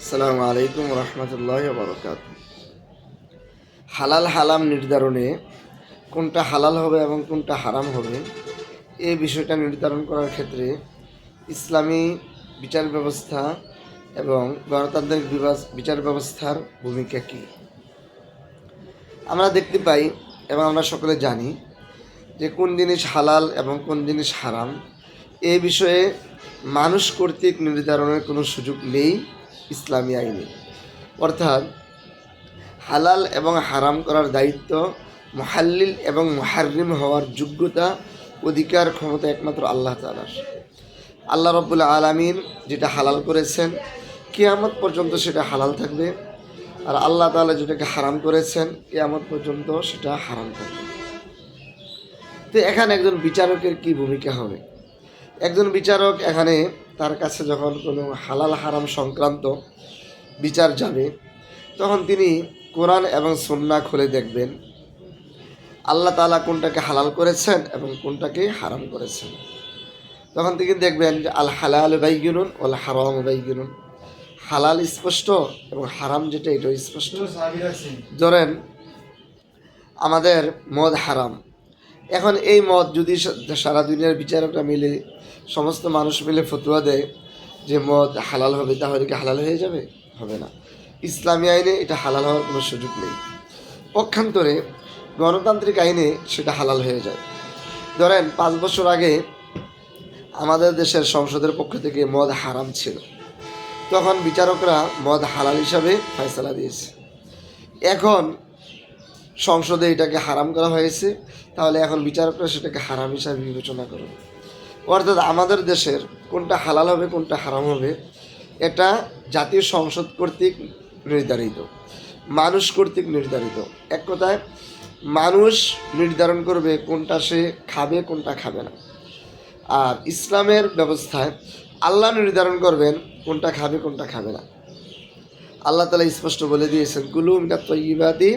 আসসালামু আলাইকুম রহমতুল্লাহি ওয়া বারাকাতুহু। হালাল হারাম নির্ধারণে কোনটা হালাল হবে এবং কোনটা হারাম হবে এই বিষয়টা নির্ধারণ করার ক্ষেত্রে ইসলামী বিচার ব্যবস্থা এবং গণতান্ত্রিক বিচার ব্যবস্থার ভূমিকা কী আমরা দেখতে পাই এবং আমরা সকলে জানি যে কোন জিনিস হালাল এবং কোন জিনিস হারাম এই বিষয়ে মানুষ কর্তৃক নির্ধারণের কোনো সুযোগ নেই ইসলামী আইনে। অর্থাৎ হালাল এবং হারাম করার দায়িত্ব মুহাল্লিল এবং মুহাররিম হওয়ার যোগ্যতা অধিকার ক্ষমতা একমাত্র আল্লাহ তাআলার। আল্লাহ রাব্বুল আলামিন যেটা হালাল করেছেন কিয়ামত পর্যন্ত সেটা হালাল থাকবে, আর আল্লাহ তাআলা যেটাকে হারাম করেছেন কিয়ামত পর্যন্ত সেটা হারাম থাকবে। তো এখানে একজন বিচারকের কি ভূমিকা হবে? একজন বিচারক এখানে তার কাছে যখন কোনো হালাল হারাম সংক্রান্ত বিচার যাবে তখন তিনি কোরআন এবং সুন্নাহ খুলে দেখবেন আল্লাহ তাআলা কোনটাকে হালাল করেছেন এবং কোনটাকে হারাম করেছেন। তখন তিনি দেখবেন যে আল হালাল বাইয়িনুন ওয়াল হারাম বাইয়িনুন, হালাল স্পষ্ট এবং হারাম যেটা এটাও স্পষ্ট। ধরেন আমাদের মদ হারাম, এখন এই মদ যদি সারা দুনিয়ার বিচারকরা মিলে সমস্ত মানুষ মিলে ফতোয়া দেয় যে মদ হালাল হবে, তাহলে কি হালাল হয়ে যাবে? হবে না। ইসলামী আইনে এটা হালাল হওয়ার কোনো সুযোগ নেই। পক্ষান্তরে গণতান্ত্রিক আইনে সেটা হালাল হয়ে যায়। ধরেন 5 বছর আগে আমাদের দেশের সংসদের পক্ষ থেকে মদ হারাম ছিল, তখন বিচারকরা মদ হালাল হিসাবে ফয়সালা দিয়েছে। এখন সংসদে এটাকে হারাম করা হয়েছে, তাহলে এখন বিচারকরা সেটাকে হারাম হিসাবে বিবেচনা করবে। অর্থাৎ আমাদের দেশের কোনটা হালাল হবে কোনটা হারাম হবে এটা জাতীয় সংসদ কর্তৃক নির্ধারিত, মানুষ কর্তৃক নির্ধারিত। এক কথায় মানুষ নির্ধারণ করবে কোনটা সে খাবে কোনটা খাবে না। আর ইসলামের ব্যবস্থায় আল্লাহ নির্ধারণ করবেন কোনটা খাবে কোনটা খাবে না। আল্লাহ তাআলা স্পষ্ট বলে দিয়েছেন কুলু মিনাত তাইয়্যিবাতি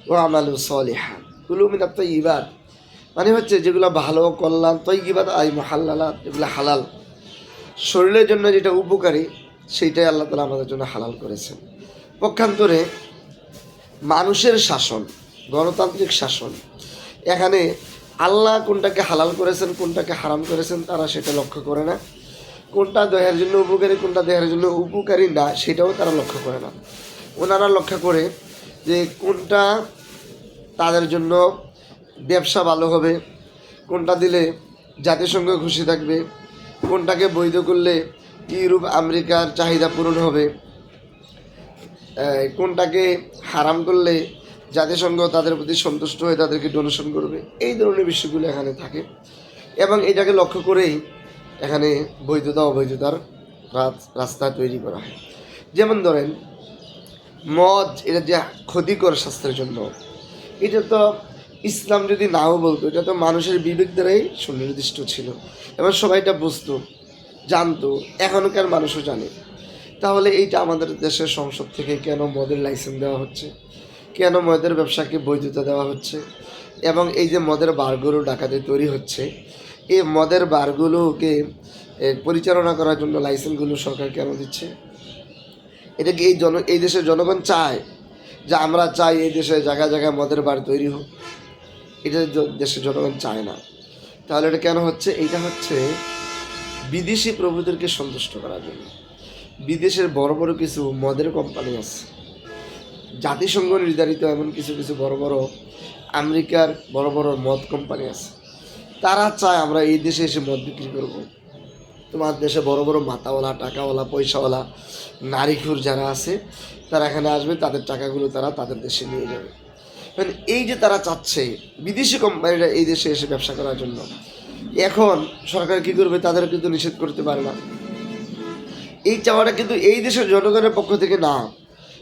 ওয়া আমালু সলিহা। কুলু মিনাত তাইয়্যিবাত মানে হচ্ছে যেগুলো ভালো কল্যাণ, তাইয়্যিবাত আই মুহাল্লালাত, যেগুলো হালাল শরীরের জন্য যেটা উপকারী সেইটাই আল্লাহ তাআলা আমাদের জন্য হালাল করেছেন। পক্ষান্তরে মানুষের শাসন, গণতান্ত্রিক শাসন, এখানে আল্লাহ কোনটাকে হালাল করেছেন কোনটাকে হারাম করেছেন তারা সেটা লক্ষ্য করে না। কোনটা দেহের জন্য উপকারী কোনটা দেহের জন্য উপকারী না সেটাও তারা লক্ষ্য করে না। ওনারা লক্ষ্য করে যে কোনটা তাদের জন্য ব্যবসা ভালো হবে, কোনটা দিলে জাতিসংঘ খুশি থাকবে, কোনটাকে বৈধ করলে ইউরোপ আমেরিকার চাহিদা পূরণ হবে, কোনটাকে হারাম করলে জাতিসংঘ তাদের প্রতি সন্তুষ্ট হয়ে তাদেরকে ডোনেশন করবে। এই ধরনের বিষয়গুলো এখানে থাকে এবং এটাকে লক্ষ্য করেই এখানে বৈধতা অবৈধতার রাস্তা তৈরি করা হয়। যেমন ধরেন মদ, এটা যে ক্ষতিকর স্বাস্থ্যের জন্য, এটা তো ইসলাম যদি নাও বলতো, এটা তো মানুষের বিবেক দ্বারাই সুনির্দিষ্ট ছিল এবং সবাই এটা বুঝতো জানতো, এখনকার মানুষও জানে। তাহলে এইটা আমাদের দেশের সংসদ থেকে কেন মদের লাইসেন্স দেওয়া হচ্ছে, কেন মদের ব্যবসাকে বৈধতা দেওয়া হচ্ছে, এবং এই যে মদের বারগুলো ঢাকাতে তৈরি হচ্ছে, এই মদের বারগুলোকে পরিচালনা করার জন্য লাইসেন্সগুলো সরকার কেন দিচ্ছে? এটা কি এই দেশের জনগণ চায় যে আমরা চাই এই দেশে জায়গায় জায়গায় মদের বার তৈরি হোক? এটা দেশের জনগণ চায় না। তাহলে এটা কেন হচ্ছে? এইটা হচ্ছে বিদেশি প্রভুদেরকে সন্তুষ্ট করার জন্য। বিদেশের বড় বড় কিছু মদের কোম্পানি আছে, জাতিসংঘ নির্ধারিত এমন কিছু কিছু বড় বড় আমেরিকার বড় বড় মদ কোম্পানি আছে, তারা চায় আমরা এই দেশে এসে মদ বিক্রি করব। তোমার দেশে বড় বড় মাথাওয়ালা, টাকাওয়ালা, পয়সাওয়ালা, নারীখুর যারা আছে তারা এখানে আসবে, তাদের টাকাগুলো তারা তাদের দেশে নিয়ে যাবে। মানে এই যে তারা চাচ্ছে বিদেশি কোম্পানিরা এই দেশে এসে ব্যবসা করার জন্য, এখন সরকার কী করবে? তাদের কিন্তু নিষেধ করতে পারে না। এই চাওয়াটা কিন্তু এই দেশের জনগণের পক্ষ থেকে না,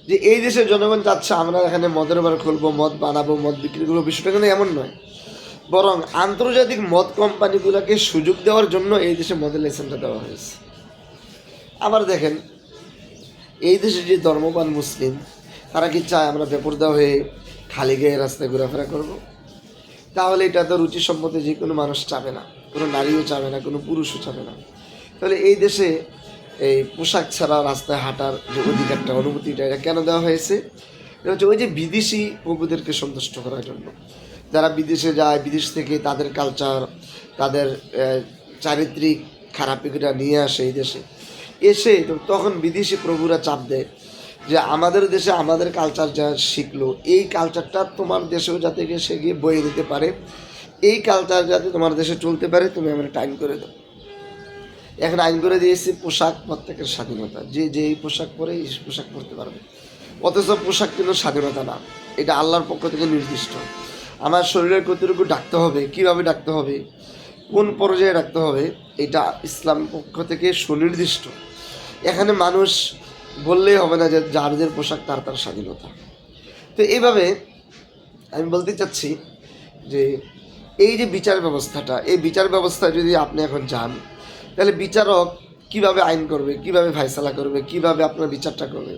যে এই দেশের জনগণ চাচ্ছে আমরা এখানে মদের বার খুলবো, মদ বানাবো, মদ বিক্রি করবো, বিষয়টা কিন্তু এমন নয়। বরং আন্তর্জাতিক মদ কোম্পানিগুলোকে সুযোগ দেওয়ার জন্য এই দেশে মদের লাইসেন্সটা দেওয়া হয়েছে। আবার দেখেন এই দেশে যে ধর্মপান মুসলিম, তারা কি চায় আমরা বেপরদা হয়ে খালি গায়ে রাস্তায় ঘোরাফেরা করব? তাহলে এটা তো রুচিসম্মত যে কোনো মানুষ চাবে না, কোনো নারীও চাবে না, কোনো পুরুষও চাবে না। তাহলে এই দেশে এই পোশাক ছাড়া রাস্তায় হাঁটার যে অধিকারটা, অনুমতিটা, এটা কেন দেওয়া হয়েছে? এটা হচ্ছে ওই যে বিদেশি প্রভুদেরকে সন্তুষ্ট করার জন্য। যারা বিদেশে যায়, বিদেশ থেকে তাদের কালচার, তাদের চারিত্রিক খারাপিটা নিয়ে আসে এই দেশে, এসে তখন বিদেশি প্রভুরা চাপ দেয় যে আমাদের দেশে আমাদের কালচার যা শিখলো, এই কালচারটা তোমার দেশেও যাতে সে গিয়ে বয়ে নিতে পারে, এই কালচার যাতে তোমার দেশে চলতে পারে, তুমি আমরা টাইম করে দাও। এখন আইন করে দিয়েছি পোশাক প্রত্যেকের স্বাধীনতা, যে যেই পোশাক পরে এই পোশাক পরতে পারবে। অথচ পোশাক কিন্তু স্বাধীনতা না, এটা আল্লাহর পক্ষ থেকে নির্দিষ্ট। আমার শরীরের কতটুকু ডাকতে হবে, কিভাবে ডাকতে হবে, কোন পর্যায়ে ডাকতে হবে, এটা ইসলাম পক্ষ থেকে সুনির্দিষ্ট। এখানে মানুষ বললেই হবে না যে যার যার পোশাক তার তার স্বাধীনতা। তো এইভাবে আমি বলতে চাচ্ছি যে এই যে বিচার ব্যবস্থাটা, এই বিচার ব্যবস্থায় যদি আপনি এখন যান, তাহলে বিচারক কিভাবে আইন করবে, কিভাবে ফায়সালা করবে, কিভাবে আপনার বিচারটা করবে?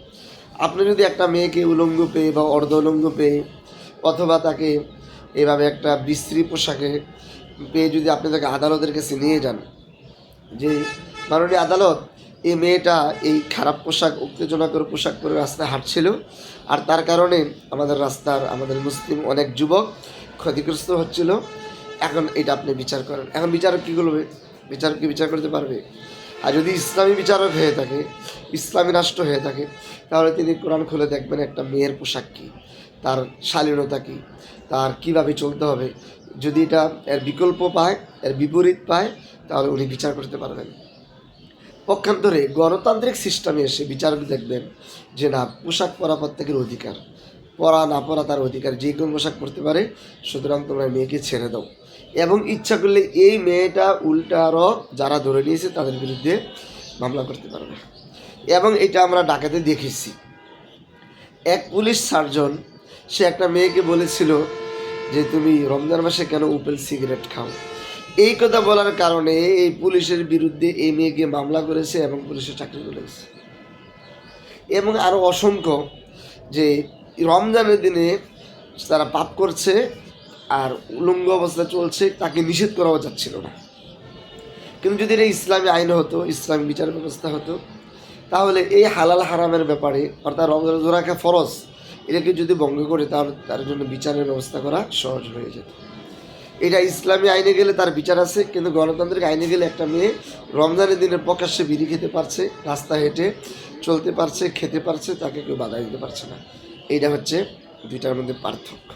আপনি যদি একটা মেয়েকে উলঙ্গ পেয়ে বা অর্ধ উলঙ্গ পেয়ে, অথবা তাকে এভাবে একটা বিশ্রী পোশাকে পেয়ে যদি আপনি তাকে আদালতের কাছে নিয়ে যান যে মাননীয় আদালত, এই মেয়েটা এই খারাপ পোশাক, উত্তেজনাকর পোশাক পরে রাস্তায় হাঁটছিল, আর তার কারণে আমাদের রাস্তার, আমাদের মুসলিম অনেক যুবক ক্ষতিগ্রস্ত হচ্ছিল, এখন এটা আপনি বিচার করেন। এখন বিচারক কী করবে? বিচারক কি বিচার করতে পারবে? আর যদি ইসলামী বিচারক হয়ে থাকে, ইসলামী রাষ্ট্র হয়ে থাকে, তাহলে তিনি কোরআন খুলে দেখবেন একটা মেয়ের পোশাক কী, তার শালীনতা কী, তার কীভাবে চলতে হবে। যদি এটা এর বিকল্প পায়, এর বিপরীত পায়, তাহলে উনি বিচার করতে পারবেন। পক্ষান্তরে গণতান্ত্রিক সিস্টেমে এসে বিচারক দেখবেন যে না, পোশাক পরা প্রত্যেকের অধিকার, পরা না পরা তার অধিকার, যে কোনো পোশাক পরতে পারে, সুতরাং তোমরা মেয়েকে ছেড়ে দাও। এবং ইচ্ছা করলে এই মেয়েটা উল্টা আরও যারা ধরে নিয়েছে তাদের বিরুদ্ধে মামলা করতে পারবে। এবং এটা আমরা ঢাকাতে দেখেছি। এক পুলিশ সার্জন, সে একটা মেয়েকে বলেছিল যে তুমি রমজান মাসে কেন উপেল সিগারেট খাও। এই কথা বলার কারণে এই পুলিশের বিরুদ্ধে এই মেয়েকে মামলা করেছে এবং পুলিশের চাকরি করেছে। এবং আরও অসংখ্য যে রমজানের দিনে তারা পাপ করছে আর উলঙ্গ অবস্থা চলছে, তাকে নিষেধ করাও যাচ্ছিল না। কিন্তু যদি এটা ইসলামী আইন হতো, ইসলামী বিচার ব্যবস্থা হতো, তাহলে এই হালাল হারামের ব্যাপারে, অর্থাৎ রমজান রোজা রাখা ফরজ, এটাকে যদি ভঙ্গ করে তার জন্য বিচারের ব্যবস্থা করা সহজ হয়ে যেত। এটা ইসলামী আইনে গেলে তার বিচার আছে, কিন্তু গণতান্ত্রিক আইনে গেলে একটা মেয়ে রমজানের দিনে প্রকাশ্যে বিড়ি খেতে পারছে, রাস্তা হেঁটে চলতে পারছে, খেতে পারছে, তাকে কেউ বাধা দিতে পারছে না। এইটা হচ্ছে দুইটার মধ্যে পার্থক্য।